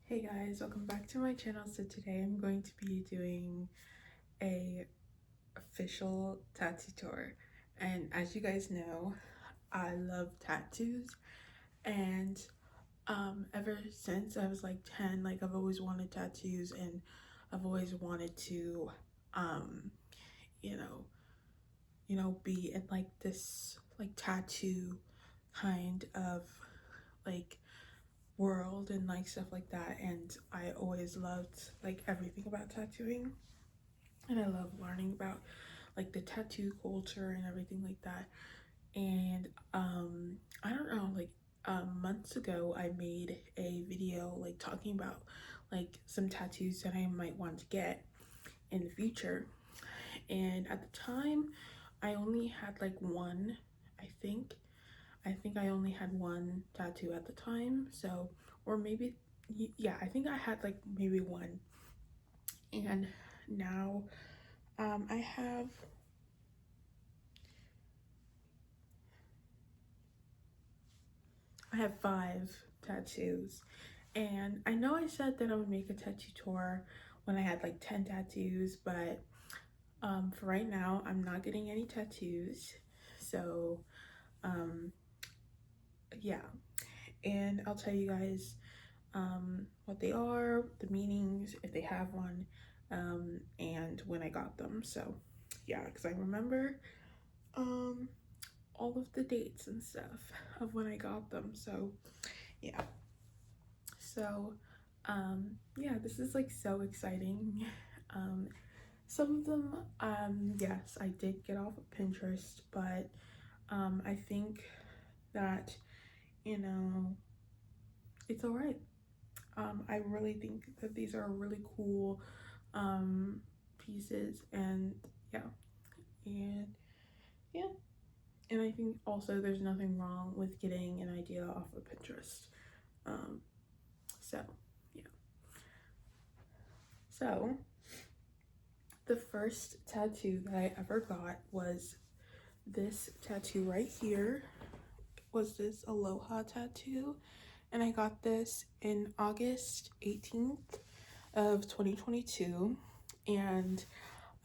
Hey guys, welcome back to my channel. So today I'm going to be doing a official tattoo tour. And as you guys know, I love tattoos, and ever since I was like 10, like I've always wanted tattoos, and I've always wanted to um you know, be in like this like tattoo kind of like world and like stuff like that. And I always loved like everything about tattooing, and I love learning about like the tattoo culture and everything like that. And I don't know, like months ago I made a video like talking about like some tattoos that I might want to get in the future. And at the time I only had like one. I think I only had one tattoo at the time. So, or maybe, yeah, I think I had like maybe one. And now I have 5 tattoos. And I know I said that I would make a tattoo tour when I had like 10 tattoos, but for right now, I'm not getting any tattoos. So, um, yeah. And I'll tell you guys what they are, the meanings, if they have one, and when I got them. So yeah, because I remember um, all of the dates and stuff of when I got them. So yeah, so yeah, this is like so exciting. Um, some of them, yes, I did get off of Pinterest, but I think that, you know, it's all right. I really think that these are really cool pieces, and yeah, and yeah, and I think also there's nothing wrong with getting an idea off of Pinterest. Um, so yeah, so the first tattoo that I ever got was this tattoo right here. Was this Aloha tattoo, and I got this in August 18th of 2022, and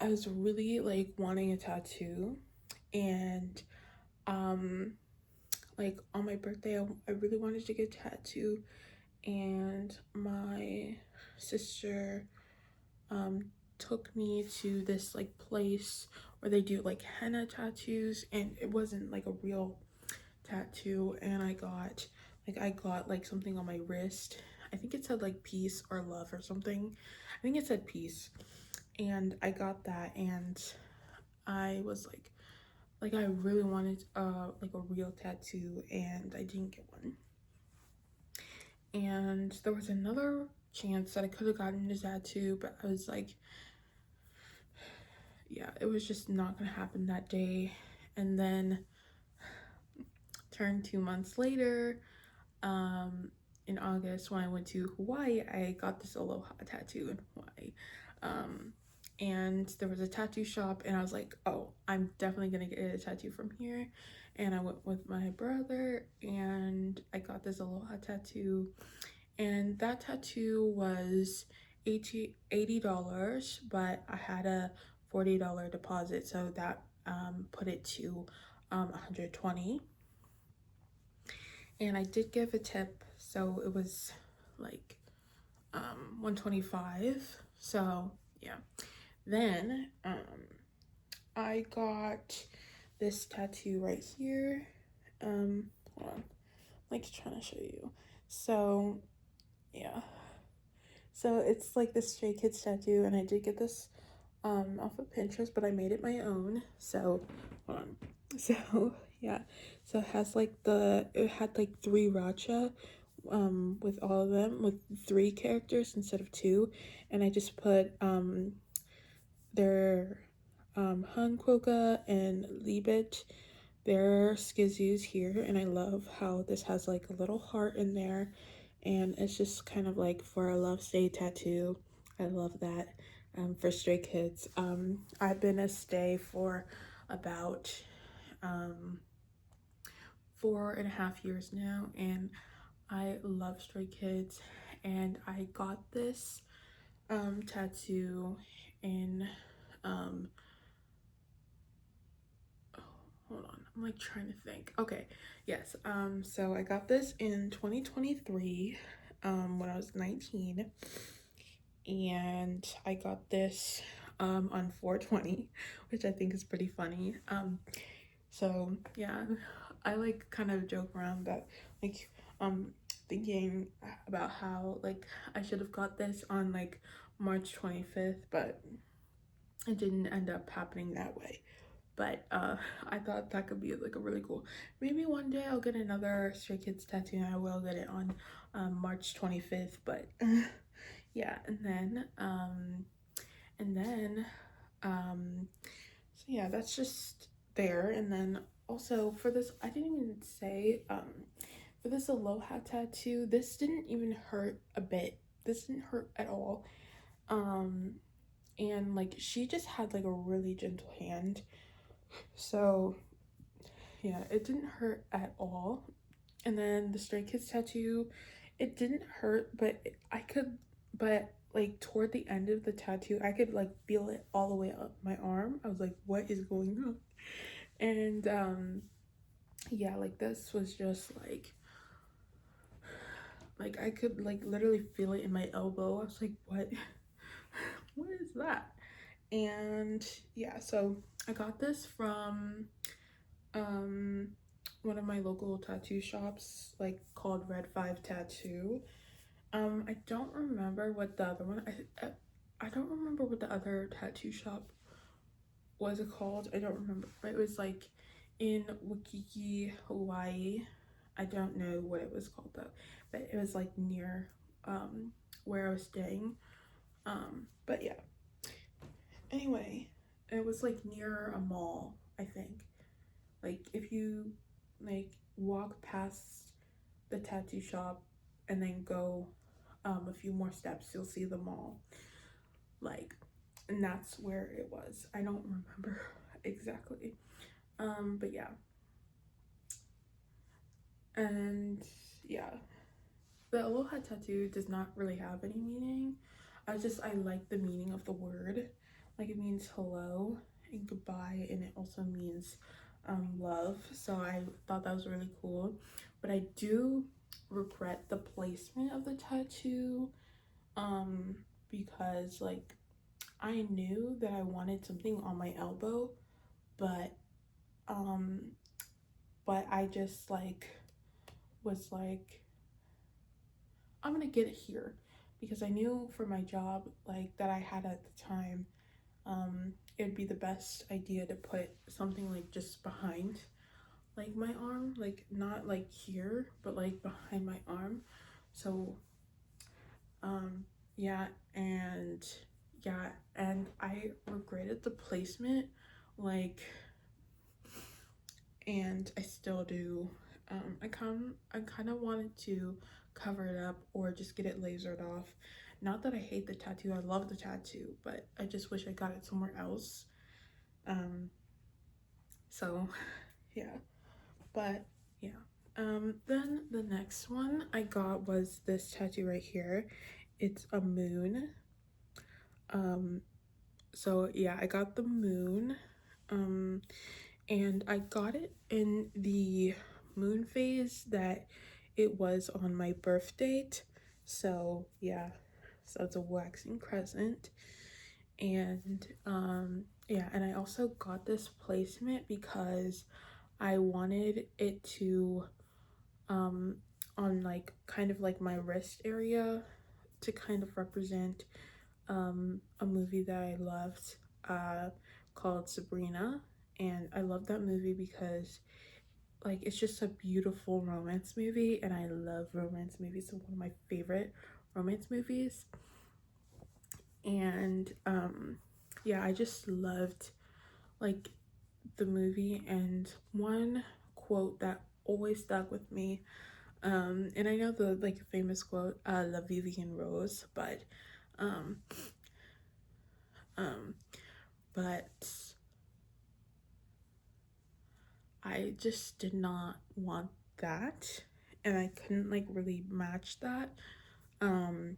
I was really like wanting a tattoo. And um like on my birthday, I really wanted to get a tattoo, and my sister um took me to this like place where they do like henna tattoos, and it wasn't like a real tattoo. And I got like something on my wrist. I think it said like peace or love or something. I think it said peace. And I got that, and I was like I really wanted like a real tattoo, and I didn't get one. And there was another chance that I could have gotten a tattoo, but I was like, yeah, it was just not gonna happen that day. And then turned 2 months later, in August when I went to Hawaii, I got this aloha tattoo in Hawaii. And there was a tattoo shop, and I was like, oh, I'm definitely gonna get a tattoo from here. And I went with my brother, and I got this aloha tattoo. And that tattoo was $80, but I had a $40 deposit, so that put it to 120. And I did give a tip, so it was like 125. So yeah. Then I got this tattoo right here. Hold on, I'm like trying to show you. So yeah, so it's like this Stray Kids tattoo, and I did get this off of Pinterest, but I made it my own. So hold on. So yeah, so it had like 3 racha with all of them, with 3 characters instead of 2. And I just put their Han Quokka and Libet, their skizzus here. And I love how this has like a little heart in there, and it's just kind of like for a love stay tattoo. I love that. For Stray Kids, I've been a stay for about 4.5 years now, and I love Stray Kids. and I got this tattoo in hold on, I'm like trying to think. Okay, yes. So I got this in 2023, when I was 19, and I got this on 420, which I think is pretty funny. So yeah, I like kind of joke around that, like, thinking about how like I should have got this on like March 25th, but it didn't end up happening that way. But I thought that could be like a really cool, maybe one day I'll get another Stray Kids tattoo, and I will get it on March 25th. But yeah, and then so yeah, that's just there. And then also for this, I didn't even say, for this aloha tattoo, this didn't even hurt a bit. This didn't hurt at all. And like she just had like a really gentle hand, so yeah, it didn't hurt at all. And then the Stray Kids tattoo, it didn't hurt, but but like toward the end of the tattoo, I could like feel it all the way up my arm. I was like, what is going on? And yeah, like this was just like I could like literally feel it in my elbow. I was like, what? What is that? And yeah, so I got this from um one of my local tattoo shops, like called Red 5 Tattoo. I don't remember what the other one, I don't remember what the other tattoo shop was it called. I don't remember, but it was like in Waikiki, Hawaii. I don't know what it was called though, but it was like near where I was staying. But yeah, anyway, it was like near a mall, I think. Like if you like walk past the tattoo shop and then go a few more steps, you'll see the mall. Like, and that's where it was. I don't remember exactly. But yeah. And yeah, the aloha tattoo does not really have any meaning. I like the meaning of the word. Like it means hello and goodbye, and it also means love. So I thought that was really cool. But I do regret the placement of the tattoo, um because like I knew that I wanted something on my elbow, but um I just like was like, I'm gonna get it here, because I knew for my job like that I had at the time, it would be the best idea to put something like just behind like my arm, like not like here, but like behind my arm. So yeah, and yeah, and I regretted the placement, like, and I still do. I kind of wanted to cover it up or just get it lasered off. Not that I hate the tattoo, I love the tattoo, but I just wish I got it somewhere else. So yeah, but yeah. Then the next one I got was this tattoo right here. It's a moon. So yeah, I got the moon. And I got it in the moon phase that it was on my birth date. So yeah, so it's a waxing crescent. And yeah, and I also got this placement because I wanted it to on like kind of like my wrist area to kind of represent a movie that I loved, called Sabrina. And I love that movie because like it's just a beautiful romance movie, and I love romance movies. It's one of my favorite romance movies. And yeah, I just loved like the movie. And one quote that always stuck with me, and I know the like famous quote, La Vivian Rose, um um but I just did not want that, and I couldn't like really match that. Um,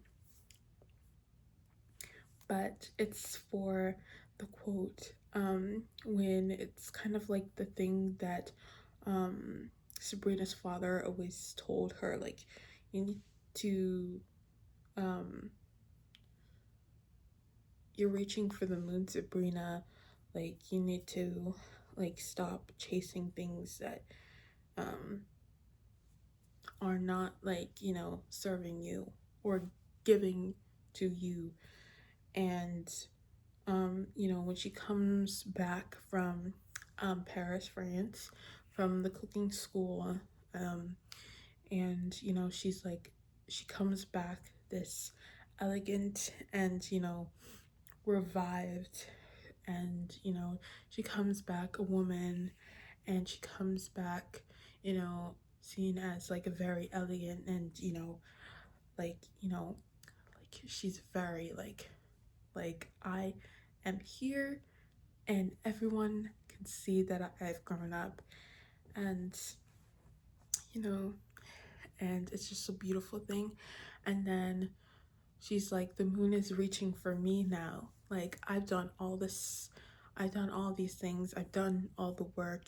but it's for the quote, when it's kind of like the thing that Sabrina's father always told her, like, you need to, um, you're reaching for the moon, Sabrina. Like, you need to, like, stop chasing things that um, are not, like, serving you or giving to you. And when she comes back from Paris, France, from the cooking school, um, and she's like, she comes back this elegant and revived, and she comes back a woman, and she comes back, seen as like a very elegant, and like like she's very like I am here, and everyone can see that I've grown up, and you know and it's just a beautiful thing. And then she's like, the moon is reaching for me now. Like, I've done all these things, I've done all the work,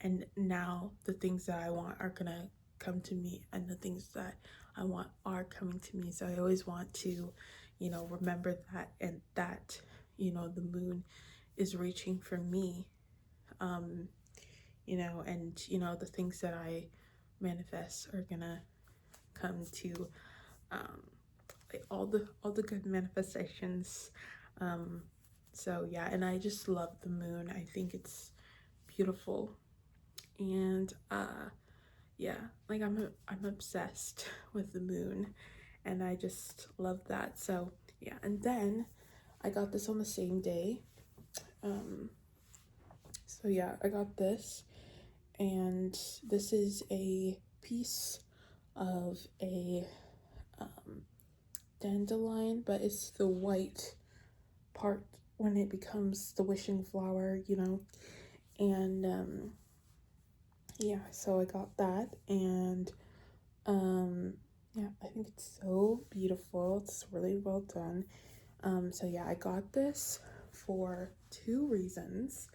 and now the things that I want are gonna come to me, and the things that I want are coming to me. So I always want to remember that, and that the moon is reaching for me. um and the things that I manifest are gonna come to, um like all the good manifestations. um so yeah, and I just love the moon. I think it's beautiful, and yeah, like I'm obsessed with the moon, and I just love that. So yeah, and then I got this on the same day. um so yeah, I got this, and this is a piece of a um, dandelion, but it's the white part when it becomes the wishing flower, and yeah, so I got that, and yeah, I think it's so beautiful. It's really well done. So yeah, I got this for two reasons.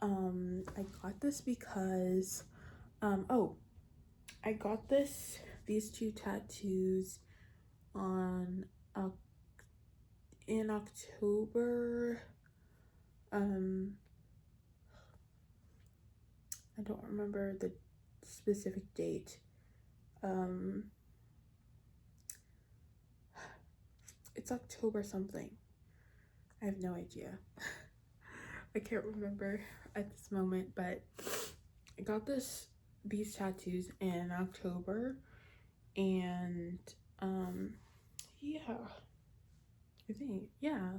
I got this because oh, I got these two tattoos on in October. um I don't remember the specific date. um it's October something. I have no idea. I can't remember at this moment, but I got these tattoos in October, and yeah, I think yeah,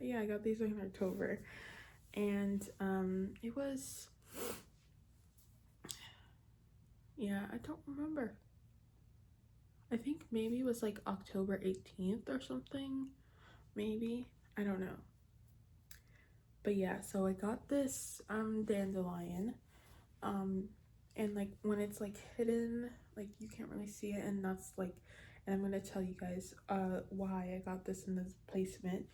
I got these in October, and it was, yeah, I don't remember. I think maybe it was like October 18th or something, maybe. I don't know. But yeah, so I got this dandelion, um and like when it's like hidden, like you can't really see it, and that's like, and I'm gonna tell you guys why I got this in this placement.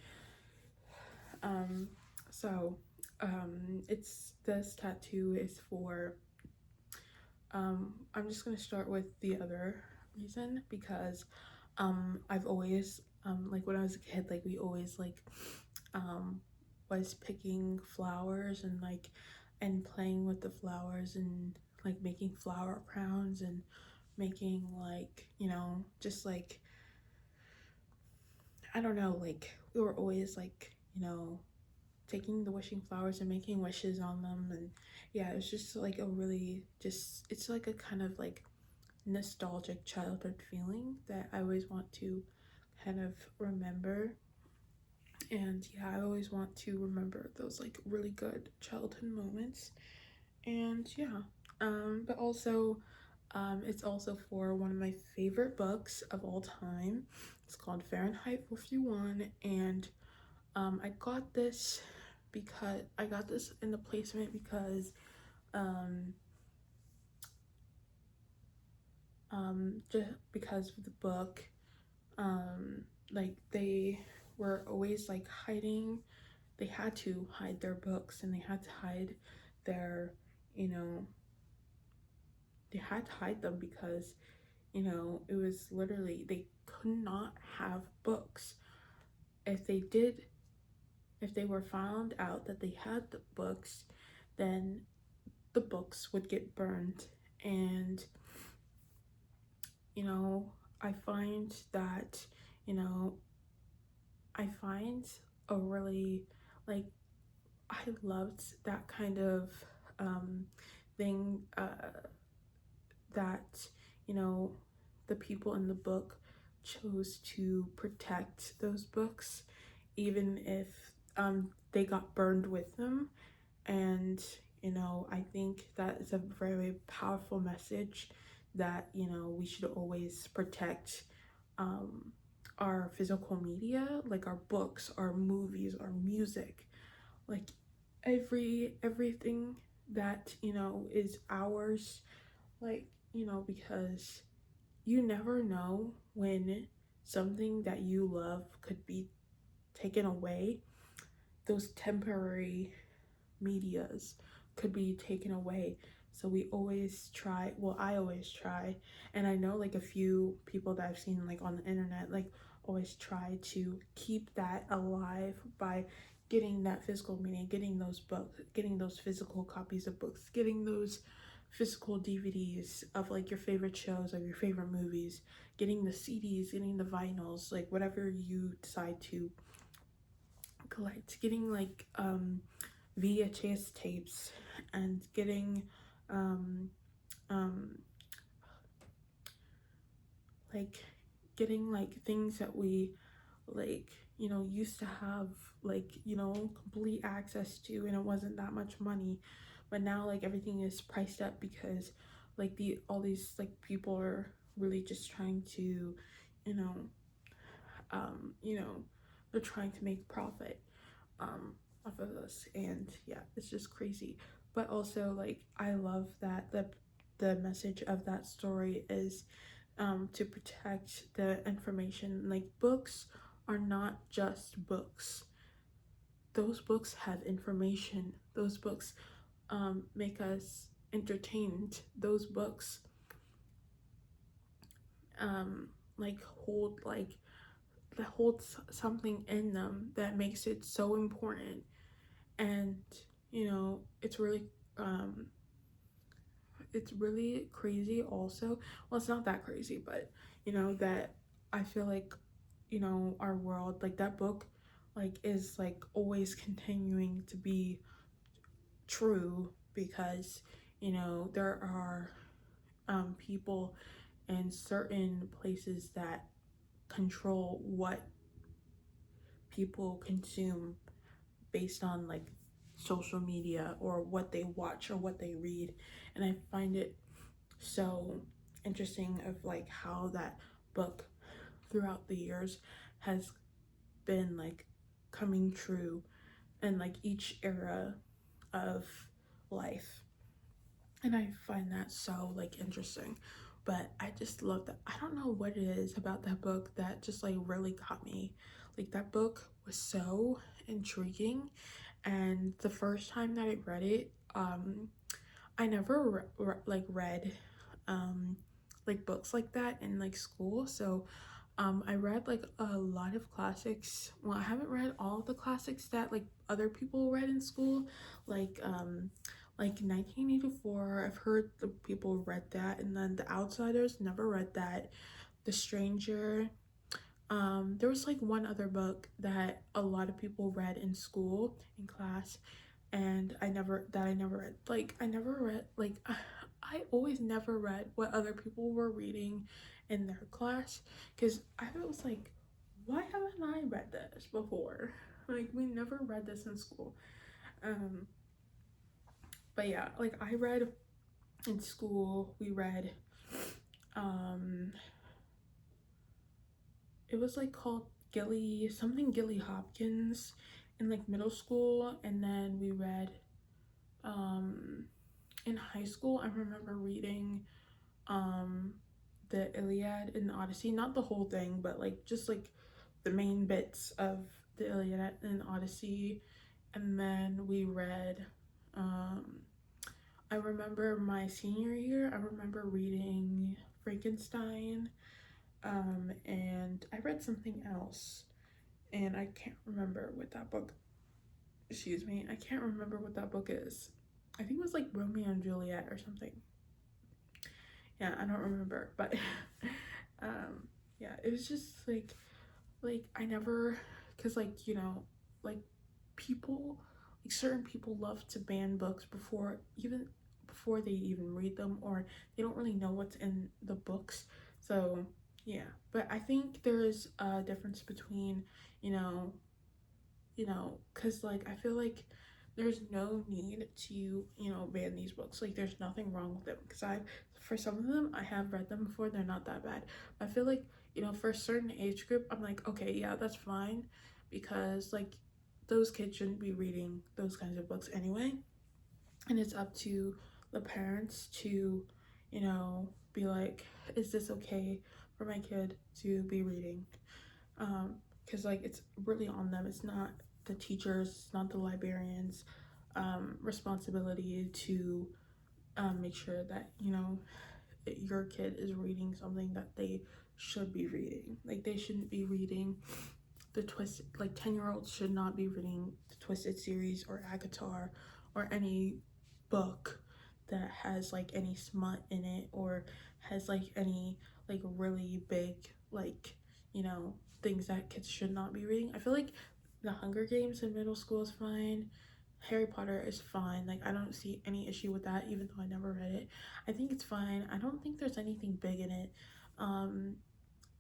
um so it's this tattoo is for, I'm just gonna start with the other reason, because I've always, like when I was a kid, like we always like um was picking flowers, and like and playing with the flowers, and like making flower crowns, and making like just like, I don't know, like we were always like taking the wishing flowers and making wishes on them. And yeah, it's just like a really, just, it's like a kind of like nostalgic childhood feeling that I always want to kind of remember. And yeah, I always want to remember those like really good childhood moments. And yeah, but also, it's also for one of my favorite books of all time. It's called Fahrenheit 51, and I got this because I got this in the placement because um just because of the book. Like they were always like hiding, they had to hide their books, and they had to hide their, you know, they had to hide them because, it was literally, they could not have books. If they did, if they were found out that they had the books, then the books would get burned. And, you know, I find that, you know, I find a really, like, I loved that kind of thing, that, you know, the people in the book chose to protect those books, even if they got burned with them. And, I think that is a very powerful message that, we should always protect um, our physical media, like our books, our movies, our music, like everything that, is ours. Like, because you never know when something that you love could be taken away. Those temporary medias could be taken away. So we always try, well, I always try, and I know like a few people that I've seen like on the internet, like always try to keep that alive by getting that physical media, getting those books, getting those physical copies of books, getting those physical DVDs of like your favorite shows, of your favorite movies, getting the CDs, getting the vinyls, like whatever you decide to collect, getting like VHS tapes, and getting um um like getting like things that we like used to have, like complete access to, and it wasn't that much money. But now like everything is priced up because like all these like people are really just trying to you know um you know they're trying to make profit off of us. And yeah, it's just crazy. But also, like, I love that the message of that story is to protect the information. Like, books are not just books. Those books have information. Those books make us entertained. Those books um like holds something in them that makes it so important. And um it's really crazy also. Well, it's not that crazy, but that I feel like our world, like that book, like is like always continuing to be true, because there are people in certain places that control what people consume based on like social media, or what they watch, or what they read. And I find it so interesting of like how that book throughout the years has been like coming true in like each era of life. And I find that so like interesting. But I just love that. I don't know what it is about that book that just like really got me. Like, that book was so intriguing. And the first time that I read it, I never like read like books like that in like school. So I read like a lot of classics. Well, I haven't read all of the classics that like other people read in school, like 1984. I've heard the people read that. And then The Outsiders, never read that. The Stranger. There was like one other book that a lot of people read in school, in class, and I never read. Like, I never read, like, I always never read what other people were reading in their class, because I was like, why haven't I read this before? Like, we never read this in school. Um, but yeah, like, I read in school, we read, um, it was like called Gilly Hopkins in like middle school. And then we read, um, in high school, I remember reading the Iliad and the Odyssey, not the whole thing, but like just like the main bits of the Iliad and Odyssey. And then we read, I remember my senior year, I remember reading Frankenstein, and I read something else, and I can't remember what that book, excuse me, I can't remember what that book is. I think it was like Romeo and Juliet or something. Yeah, I don't remember, but yeah, it was just like I never, because like, you know, like people, like certain people love to ban books before they even read them, or they don't really know what's in the books. So yeah, but I think there is a difference between, you know, because like I feel like there's no need to, you know, ban these books. Like there's nothing wrong with them, because I, for some of them, I have read them before, they're not that bad. I feel like, you know, for a certain age group, I'm like, okay, yeah, that's fine, because like those kids shouldn't be reading those kinds of books anyway, and it's up to the parents to, you know, be like, is this okay for my kid to be reading? Because like it's really on them. It's not the teachers, it's not the librarians' responsibility to make sure that, you know, your kid is reading something that they should be reading. Like they shouldn't be reading the Twisted, like 10-year-olds should not be reading the Twisted series or ACOTAR or any book that has like any smut in it, or has like any like really big, like, you know, things that kids should not be reading. I feel like the Hunger Games in middle school is fine. Harry Potter is fine. Like I don't see any issue with that, even though I never read it. I think it's fine. I don't think there's anything big in it. Um,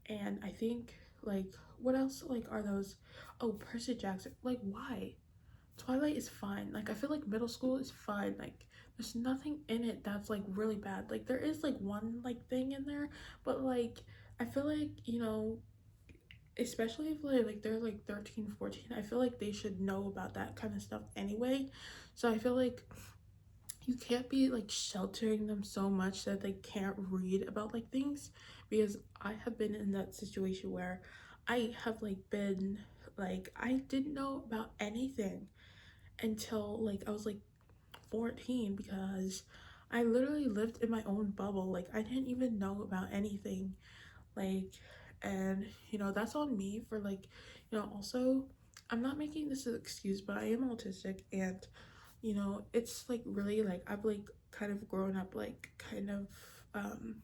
and I think like what else like are those? Oh, Percy Jackson. Like why? Twilight is fine. Like I feel like middle school is fine. Like there's nothing in it that's like really bad. Like there is like one like thing in there, but like I feel like, you know, especially if like they're like 13, 14, I feel like they should know about that kind of stuff anyway. So I feel like you can't be like sheltering them so much that they can't read about like things, because I have been in that situation where I have like been like I didn't know about anything until like I was like 14, because I literally lived in my own bubble. Like I didn't even know about anything. Like, and you know, that's on me for like, you know, also I'm not making this an excuse, but I am autistic, and you know, it's like really like I've like kind of grown up like kind of um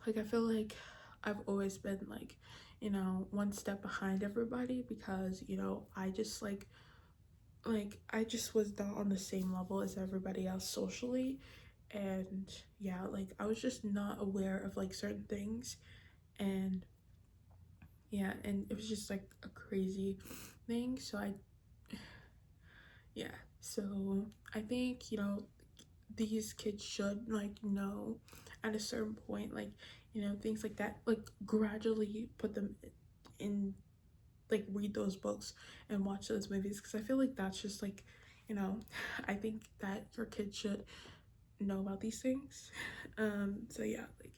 like I feel like I've always been like, you know, one step behind everybody, because you know I just like I just was not on the same level as everybody else socially. And yeah, like I was just not aware of like certain things. And yeah, and it was just like a crazy thing. So I, yeah, so I think, you know, these kids should like know at a certain point, like, you know, things like that, like gradually put them in, like read those books and watch those movies, because I feel like that's just like, you know, I think that your kids should know about these things. So yeah, like,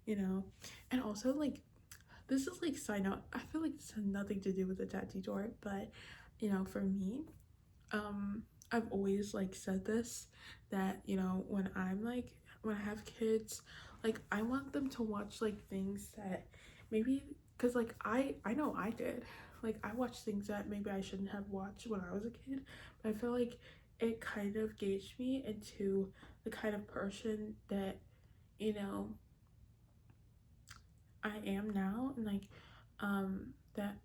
you know, and also like this is like side note, I feel like this has nothing to do with the tattoo tour, but you know, for me, I've always like said this, that you know, when I'm like, when I have kids, like I want them to watch like things that maybe, because like I know I did, like I watched things that maybe I shouldn't have watched when I was a kid, but I feel like it kind of gauged me into the kind of person that, you know, I am now. And like that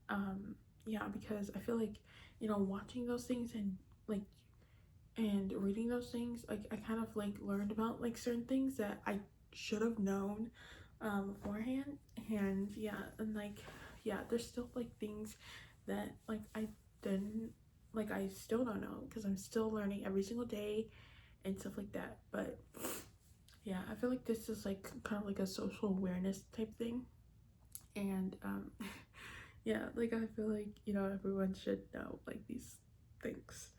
yeah, because I feel like, you know, watching those things and like and reading those things, like I kind of like learned about like certain things that I should have known beforehand. And yeah, and like yeah, there's still like things that like I didn't, like I still don't know, because I'm still learning every single day and stuff like that. But yeah, I feel like this is like kind of like a social awareness type thing. And yeah, like I feel like, you know, everyone should know like these things.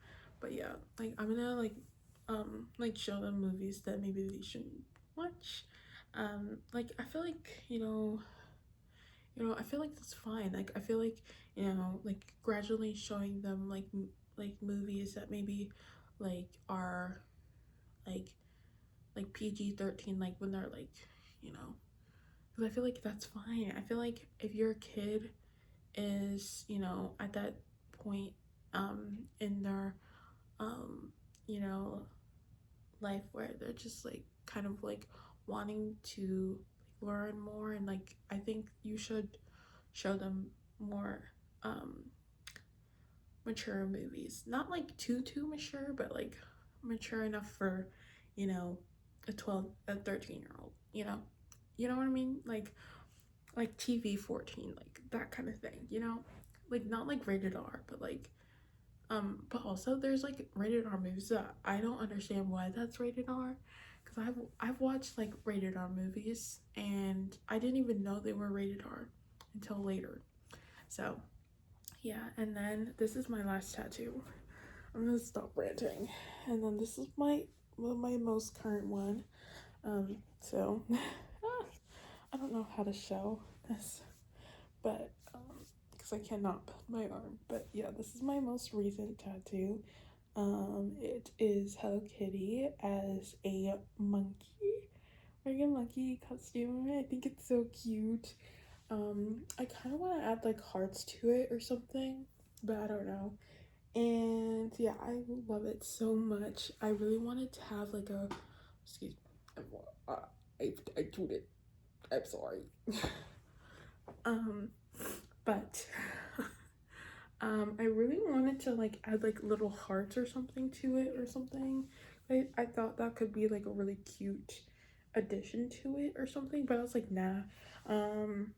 But yeah, like I'm gonna like show them movies that maybe they shouldn't watch. like I feel like, I feel like that's fine. Like I feel like, like gradually showing them like movies that maybe like are like PG-13, like when they're like, you know, because I feel like that's fine. I feel like if your kid is, at that point in their um you know life where they're just like kind of like wanting to like learn more, and like I think you should show them more um mature movies, not like too mature, but like mature enough for, a 13 year old, you know what I mean, like TV 14, like that kind of thing, like not like rated R, but like but also there's like rated R movies that I don't understand why that's rated R, because I've watched like rated R movies and I didn't even know they were rated R until later. So yeah, and then this is my last tattoo. I'm gonna stop ranting. And then this is my most current one. So I don't know how to show this, but because I cannot put my arm. But yeah, this is my most recent tattoo. It is Hello Kitty as a monkey, wearing a monkey costume. I think it's so cute. I kind of want to add like hearts to it or something, but I don't know. And yeah, I love it so much. I really wanted to have like a, excuse me, I chewed it. I'm sorry. um, but I really wanted to like add like little hearts or something to it or something. I thought that could be like a really cute addition to it or something, but I was like, nah. Um,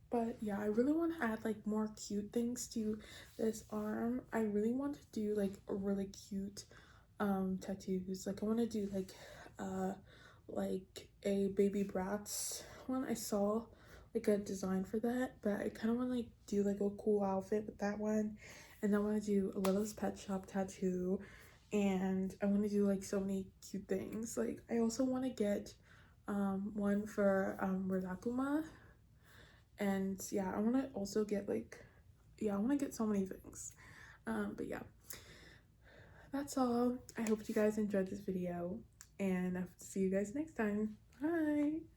but yeah, I really want to add like more cute things to this arm. I really want to do like a really cute tattoos. Like I want to do like a baby Bratz one. I saw like a design for that, but I kind of want to like do like a cool outfit with that one. And I want to do a Little's Pet Shop tattoo, and I want to do like so many cute things. Like I also want to get one for Rilakkuma, and yeah, I want to also get like, yeah, I want to get so many things. But yeah, that's all. I hope you guys enjoyed this video, and I hope to see you guys next time. Bye.